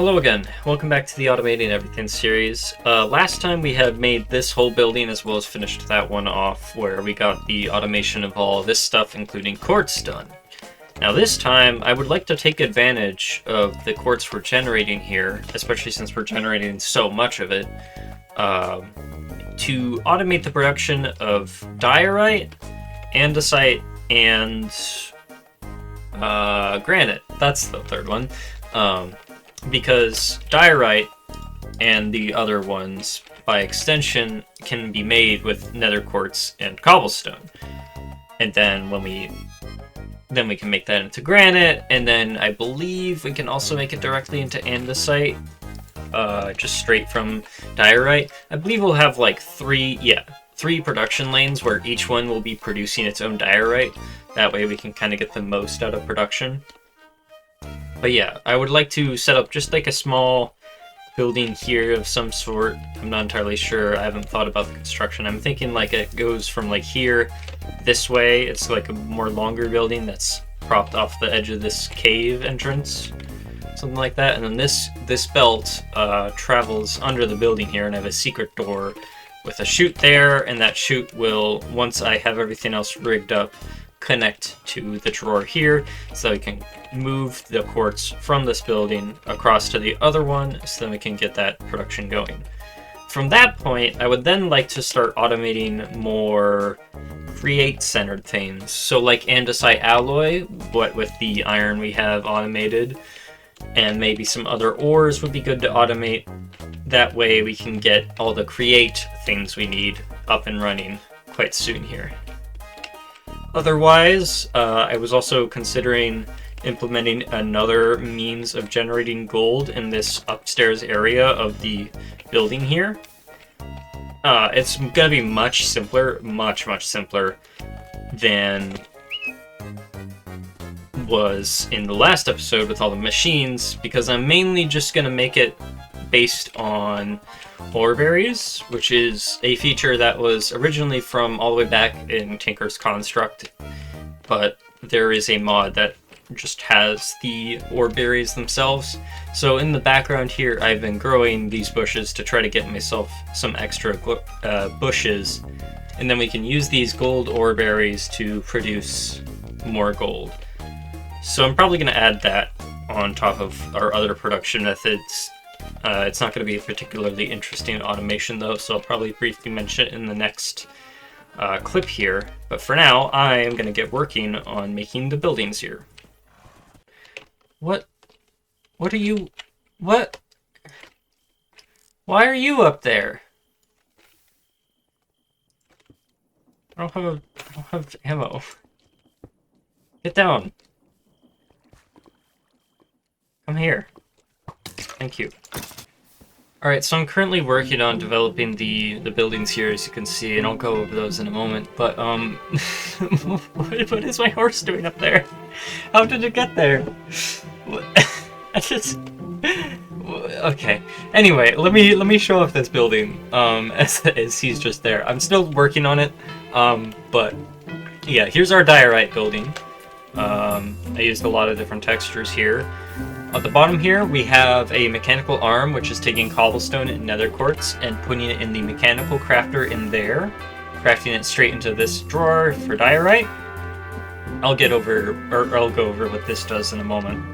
Hello again. Welcome back to the Automating Everything series. Last time we had made this whole building as well as finished that one off where we got the automation of all this stuff, including quartz, done. Now this time, I would like to take advantage of the quartz we're generating here, especially since we're generating so much of it, to automate the production of diorite, andesite, and granite. That's the third one. Because diorite and the other ones, by extension, can be made with nether quartz and cobblestone. And then we can make that into granite, and then I believe we can also make it directly into andesite, just straight from diorite. I believe we'll have like three production lanes where each one will be producing its own diorite. That way we can kind of get the most out of production. But yeah, I would like to set up just like a small building here of some sort. I'm not entirely sure. I haven't thought about the construction. I'm thinking like it goes from like here this way. It's like a more longer building that's propped off the edge of this cave entrance. Something like that. And then this belt travels under the building here, and I have a secret door with a chute there, and that chute will, once I have everything else rigged up, connect to the drawer here, so we can move the quartz from this building across to the other one, so then we can get that production going. From that point, I would then like to start automating more create-centered things. So like andesite alloy, what with the iron we have automated, and maybe some other ores would be good to automate. That way we can get all the create things we need up and running quite soon here. Otherwise, I was also considering implementing another means of generating gold in this upstairs area of the building here. It's going to be much simpler, much simpler than was in the last episode with all the machines, because I'm mainly just going to make it based on ore berries, which is a feature that was originally from all the way back in Tinker's Construct, but there is a mod that just has the ore berries themselves. So in the background here, I've been growing these bushes to try to get myself some extra bushes, and then we can use these gold ore berries to produce more gold. So I'm probably going to add that on top of our other production methods. It's not going to be a particularly interesting automation though, so I'll probably briefly mention it in the next clip here. But for now, I am going to get working on making the buildings here. What are you... What? Why are you up there? I don't have ammo. Get down. Come here. Thank you. Alright, so I'm currently working on developing the buildings here, as you can see, and I'll go over those in a moment, but, what is my horse doing up there? How did it get there? I just... Okay. Anyway, let me show off this building, as he's just there. I'm still working on it, but, yeah, here's our diorite building. I used a lot of different textures here. At the bottom here, we have a mechanical arm, which is taking cobblestone and nether quartz and putting it in the mechanical crafter in there, crafting it straight into this drawer for diorite. I'll go over what this does in a moment.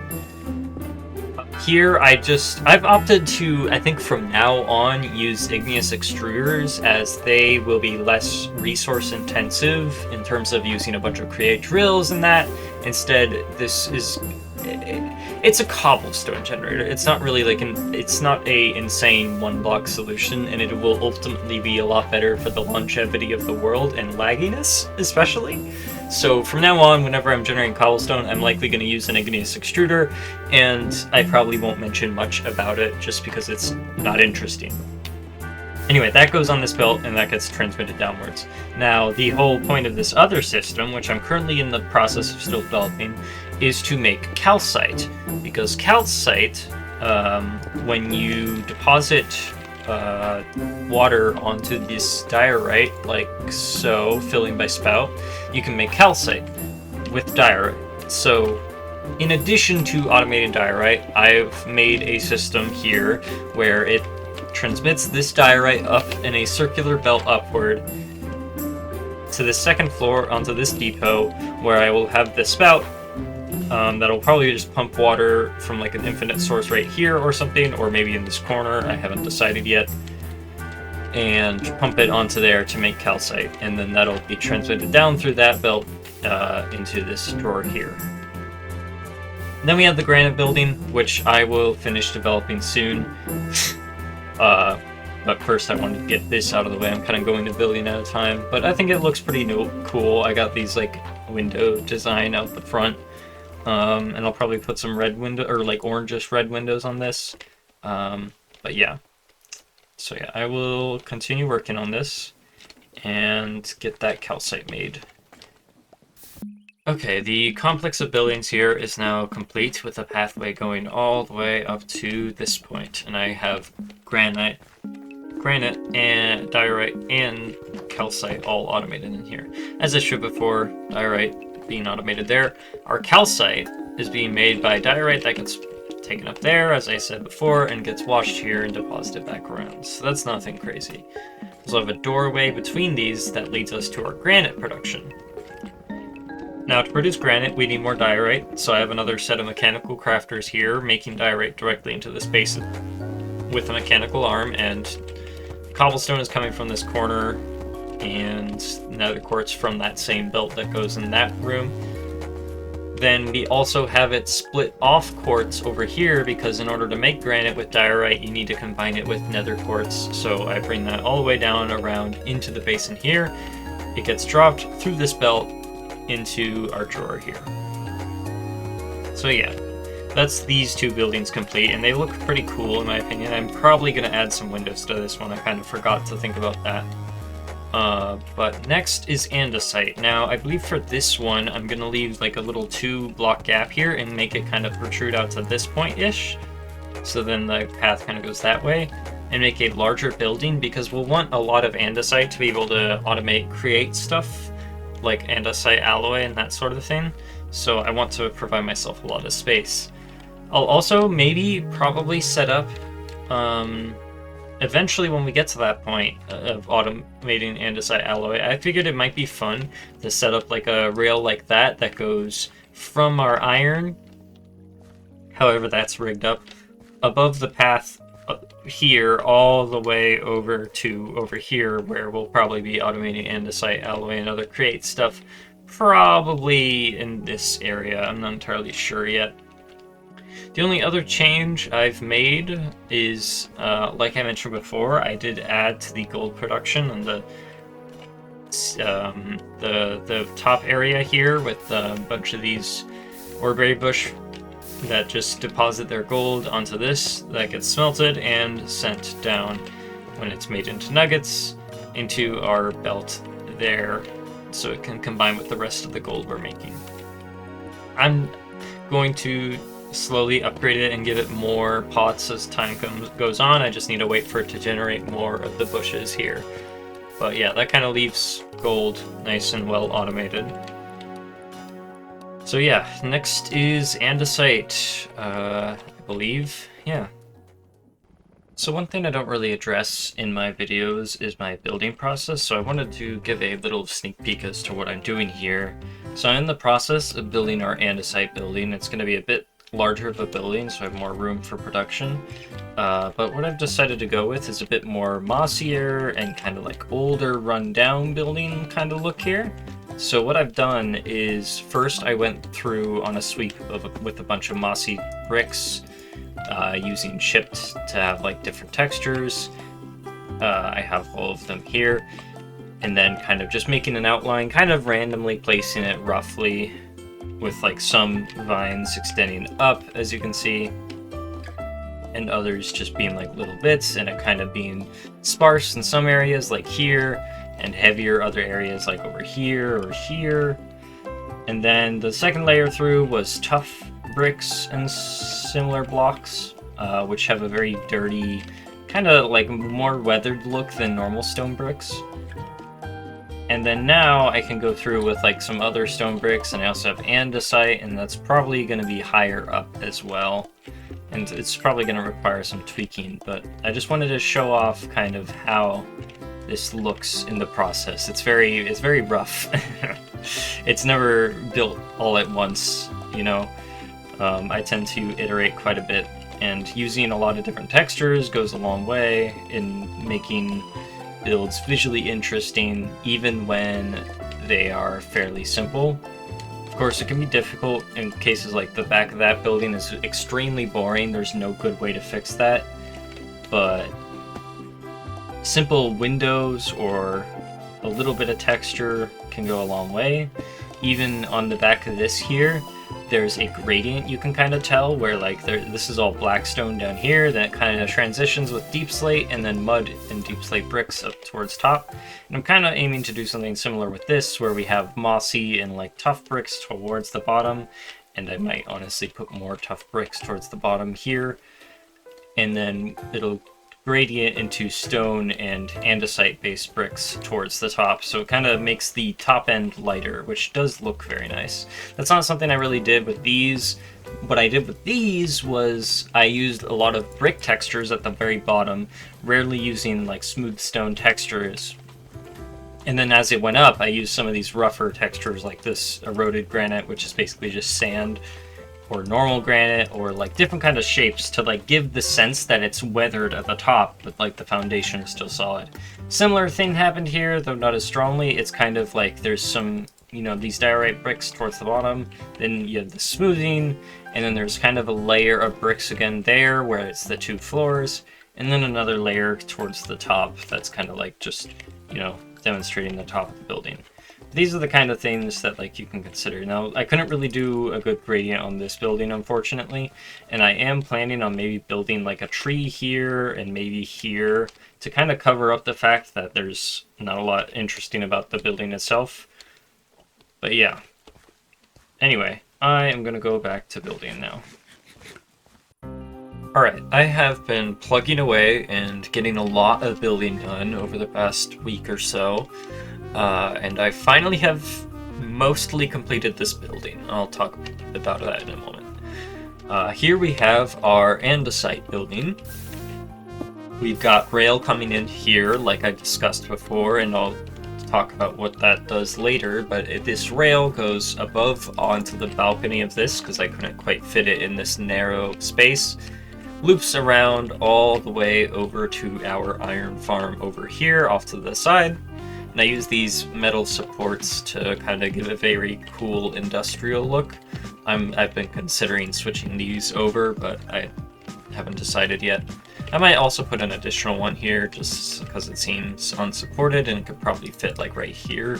Here, I've opted to, I think from now on, use igneous extruders, as they will be less resource intensive in terms of using a bunch of create drills and that. Instead, it's a cobblestone generator. It's not really like it's not a insane one block solution, and it will ultimately be a lot better for the longevity of the world and lagginess, especially. So from now on, whenever I'm generating cobblestone, I'm likely going to use an igneous extruder, and I probably won't mention much about it just because it's not interesting. Anyway, that goes on this belt, and that gets transmitted downwards. Now, the whole point of this other system, which I'm currently in the process of still developing, is to make calcite. Because calcite, when you deposit water onto this diorite, like so, filling by spout, you can make calcite with diorite. So in addition to automating diorite, I've made a system here where it transmits this diorite up in a circular belt upward to the second floor onto this depot, where I will have the spout that'll probably just pump water from like an infinite source right here or something, or maybe in this corner, I haven't decided yet, and pump it onto there to make calcite, and then that'll be transmitted down through that belt into this drawer here. And then we have the granite building, which I will finish developing soon. But first I wanted to get this out of the way. I'm kind of going a building at a time, but I think it looks pretty cool. I got these like window design out the front, and I'll probably put some red window or like orangish red windows on this. But yeah, so yeah, I will continue working on this and get that calcite made. Okay, the complex of buildings here is now complete with a pathway going all the way up to this point, and I have granite and diorite and calcite all automated in here. As I showed before, diorite being automated there. Our calcite is being made by diorite that gets taken up there, as I said before, and gets washed here and deposited back around. So that's nothing crazy. We also have a doorway between these that leads us to our granite production. Now, to produce granite, we need more diorite, so I have another set of mechanical crafters here making diorite directly into this basin with a mechanical arm, and cobblestone is coming from this corner, and nether quartz from that same belt that goes in that room. Then we also have it split off quartz over here, because in order to make granite with diorite, you need to combine it with nether quartz, so I bring that all the way down around into the basin here. It gets dropped through this belt into our drawer here. So yeah, that's these two buildings complete, and they look pretty cool in my opinion. I'm probably going to add some windows to this one. I kind of forgot to think about that. But next is andesite. Now, I believe for this one, I'm going to leave like a little 2-block gap here and make it kind of protrude out to this point-ish. So then the path kind of goes that way, and make a larger building, because we'll want a lot of andesite to be able to create stuff like andesite alloy and that sort of thing, so I want to provide myself a lot of space. I'll also probably set up, eventually when we get to that point of automating andesite alloy, I figured it might be fun to set up like a rail like that goes from our iron, however that's rigged up, above the path here all the way over here, where we'll probably be automating andesite alloy and other create stuff, probably in this area. I'm not entirely sure yet. The only other change I've made is, like I mentioned before, I did add to the gold production on the top area here with a bunch of these oreberry bush that just deposit their gold onto this, that gets smelted and sent down when it's made into nuggets into our belt there, so it can combine with the rest of the gold we're making. I'm going to slowly upgrade it and give it more pots as time goes on. I just need to wait for it to generate more of the bushes here. But yeah, that kind of leaves gold nice and well automated. So yeah, next is andesite, I believe, yeah. So one thing I don't really address in my videos is my building process, so I wanted to give a little sneak peek as to what I'm doing here. So I'm in the process of building our andesite building. It's going to be a bit larger of a building, so I have more room for production. But what I've decided to go with is a bit more mossier and kind of like older, run-down building kind of look here. So what I've done is, first I went through on a sweep with a bunch of mossy bricks, using chipped to have like different textures. I have all of them here, and then kind of just making an outline, kind of randomly placing it roughly, with like some vines extending up, as you can see, and others just being like little bits, and it kind of being sparse in some areas like here, and heavier other areas like over here or here. And then the second layer through was tough bricks and similar blocks, which have a very dirty, kind of like more weathered look than normal stone bricks. And then now I can go through with like some other stone bricks, and I also have andesite, and that's probably going to be higher up as well. And it's probably going to require some tweaking, but I just wanted to show off kind of how this looks in the process. It's very rough. It's never built all at once, you know. I tend to iterate quite a bit, and using a lot of different textures goes a long way in making builds visually interesting, even when they are fairly simple. Of course, it can be difficult in cases like the back of that building is extremely boring. There's no good way to fix that, but simple windows or a little bit of texture can go a long way. Even on the back of this here, there's a gradient you can kind of tell where like this is all black stone down here, then it kind of transitions with deep slate and then mud and deep slate bricks up towards top. And I'm kind of aiming to do something similar with this, where we have mossy and like tough bricks towards the bottom, and I might honestly put more tough bricks towards the bottom here, and then it'll gradient into stone and andesite based bricks towards the top, so it kind of makes the top end lighter, which does look very nice. That's not something I really did with these. What I did with these was I used a lot of brick textures at the very bottom, rarely using like smooth stone textures. And then as it went up, I used some of these rougher textures like this eroded granite, which is basically just sand, or normal granite, or like different kind of shapes to like give the sense that it's weathered at the top, but like the foundation is still solid. Similar thing happened here, though not as strongly. It's kind of like there's some, you know, these diorite bricks towards the bottom, then you have the smoothing, and then there's kind of a layer of bricks again there where it's the two floors, and then another layer towards the top that's kind of like just, you know, demonstrating the top of the building. These are the kind of things that like you can consider. Now, I couldn't really do a good gradient on this building, unfortunately, and I am planning on maybe building like a tree here and maybe here to kind of cover up the fact that there's not a lot interesting about the building itself. But yeah. Anyway, I am going to go back to building now. Alright, I have been plugging away and getting a lot of building done over the past week or so. And I finally have mostly completed this building. I'll talk about that in a moment. Here we have our andesite building. We've got rail coming in here, like I discussed before, and I'll talk about what that does later, but this rail goes above onto the balcony of this, because I couldn't quite fit it in this narrow space. Loops around all the way over to our iron farm over here off to the side. And I use these metal supports to kind of give a very cool industrial look. I've been considering switching these over, but I haven't decided yet. I might also put an additional one here just because it seems unsupported and it could probably fit like right here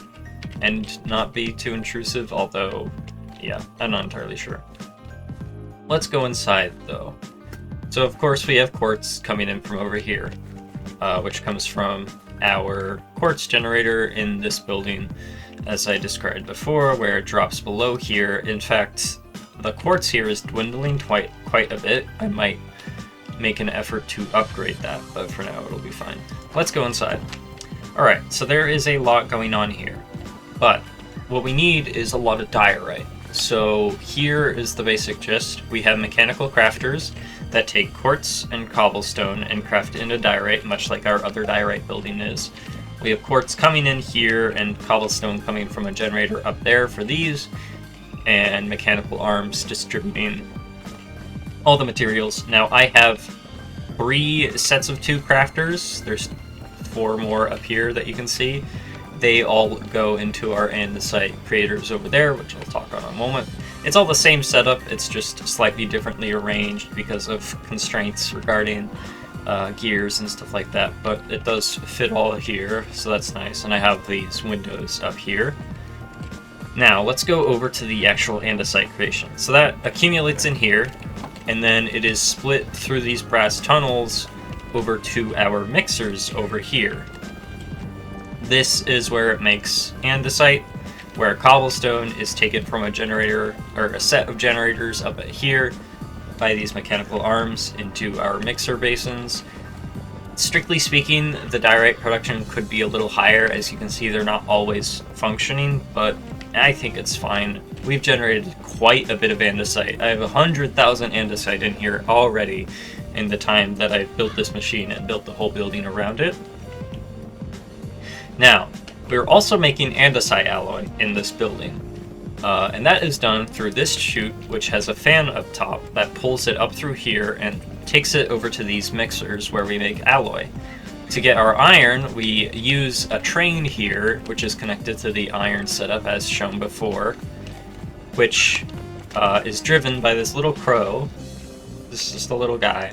and not be too intrusive, although, yeah, I'm not entirely sure. Let's go inside though. So of course we have quartz coming in from over here, which comes from our quartz generator in this building, as I described before, where it drops below here. In fact, the quartz here is dwindling quite a bit. I might make an effort to upgrade that, but for now it'll be fine. Let's go inside. Alright, so there is a lot going on here, but what we need is a lot of diorite. So here is the basic gist. We have mechanical crafters that take quartz and cobblestone and craft it into diorite, much like our other diorite building is. We have quartz coming in here and cobblestone coming from a generator up there for these, and mechanical arms distributing all the materials. Now I have 3 sets of 2 crafters. There's 4 more up here that you can see. They all go into our andesite creators over there, which I'll talk about in a moment. It's all the same setup, it's just slightly differently arranged because of constraints regarding gears and stuff like that, but it does fit all here, so that's nice. And I have these windows up here. Now, let's go over to the actual andesite creation. So that accumulates in here, and then it is split through these brass tunnels over to our mixers over here. This is where it makes andesite, where cobblestone is taken from a generator, or a set of generators up at here by these mechanical arms into our mixer basins. Strictly speaking, the diorite production could be a little higher. As you can see, they're not always functioning, but I think it's fine. We've generated quite a bit of andesite. I have 100,000 andesite in here already in the time that I've built this machine and built the whole building around it. Now, we're also making andesite alloy in this building. And that is done through this chute, which has a fan up top that pulls it up through here and takes it over to these mixers where we make alloy. To get our iron, we use a train here, which is connected to the iron setup as shown before, which is driven by this little crow. This is just a little guy.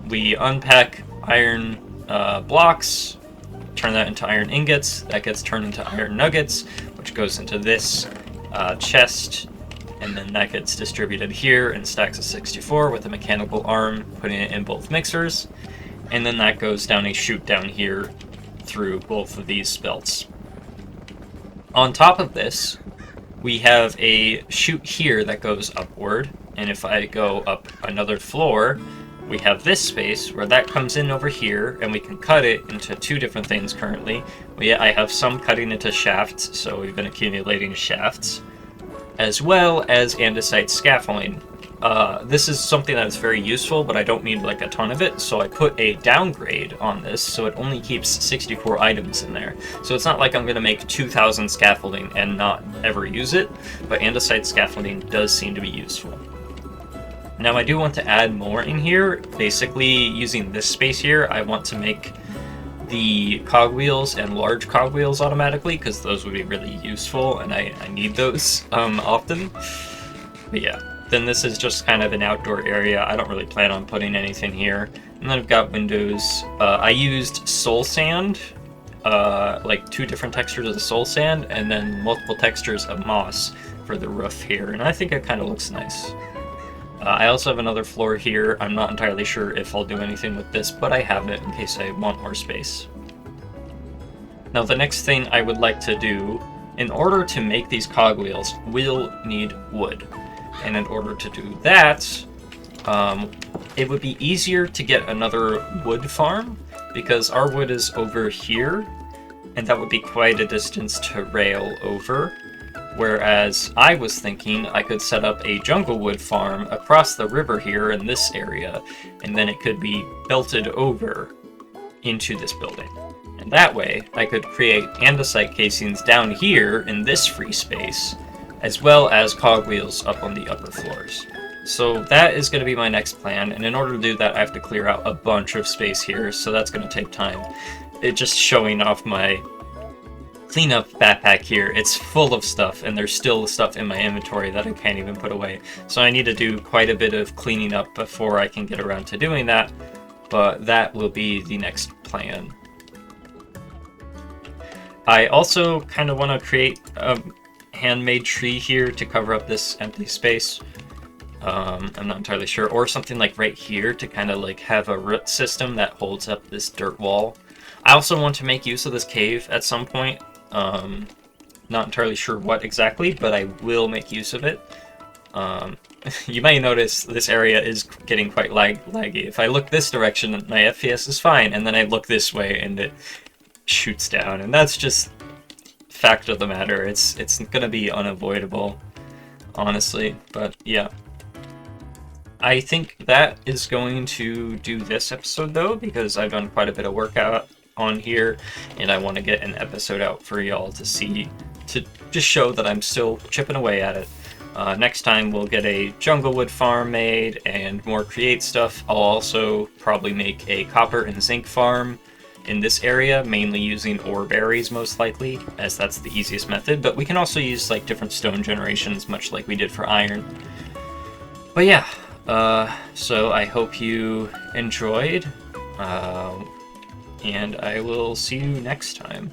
We unpack iron blocks, turn that into iron ingots, that gets turned into iron nuggets, which goes into this chest, and then that gets distributed here in stacks of 64 with a mechanical arm, putting it in both mixers, and then that goes down a chute down here through both of these belts. On top of this, we have a chute here that goes upward, and if I go up another floor, we have this space where that comes in over here, and we can cut it into two different things currently. I have some cutting into shafts, so we've been accumulating shafts, as well as andesite scaffolding. This is something that is very useful, but I don't need like a ton of it, so I put a downgrade on this, so it only keeps 64 items in there. So it's not like I'm going to make 2,000 scaffolding and not ever use it, but andesite scaffolding does seem to be useful. Now I do want to add more in here. Basically, using this space here, I want to make the cogwheels and large cogwheels automatically, because those would be really useful, and I need those often. But yeah, then this is just kind of an outdoor area. I don't really plan on putting anything here. And then I've got windows. I used soul sand, like 2 different textures of the soul sand, and then multiple textures of moss for the roof here, and I think it kind of looks nice. I also have another floor here. I'm not entirely sure if I'll do anything with this, but I have it in case I want more space. Now the next thing I would like to do, in order to make these cogwheels, we'll need wood. And in order to do that, it would be easier to get another wood farm, because our wood is over here, and that would be quite a distance to rail over. Whereas I was thinking I could set up a jungle wood farm across the river here in this area, and then it could be belted over into this building. And that way, I could create andesite casings down here in this free space, as well as cogwheels up on the upper floors. So that is going to be my next plan, and in order to do that, I have to clear out a bunch of space here, so that's going to take time. It just showing off my cleanup backpack here. It's full of stuff, and there's still stuff in my inventory that I can't even put away. So I need to do quite a bit of cleaning up before I can get around to doing that, but that will be the next plan. I also kind of want to create a handmade tree here to cover up this empty space. I'm not entirely sure, or something like right here to kind of like have a root system that holds up this dirt wall. I also want to make use of this cave at some point. Not entirely sure what exactly, but I will make use of it. You may notice this area is getting quite laggy. If I look this direction, my FPS is fine, and then I look this way and it shoots down, and that's just fact of the matter. It's gonna be unavoidable, honestly, but yeah. I think that is going to do this episode, though, because I've done quite a bit of work out on here, and I want to get an episode out for y'all to see, to just show that I'm still chipping away at it. Next time we'll get a jungle wood farm made and more create stuff. I'll also probably make a copper and zinc farm in this area, mainly using ore berries most likely, as that's the easiest method, but we can also use like different stone generations, much like we did for iron. But yeah, so I hope you enjoyed, and I will see you next time.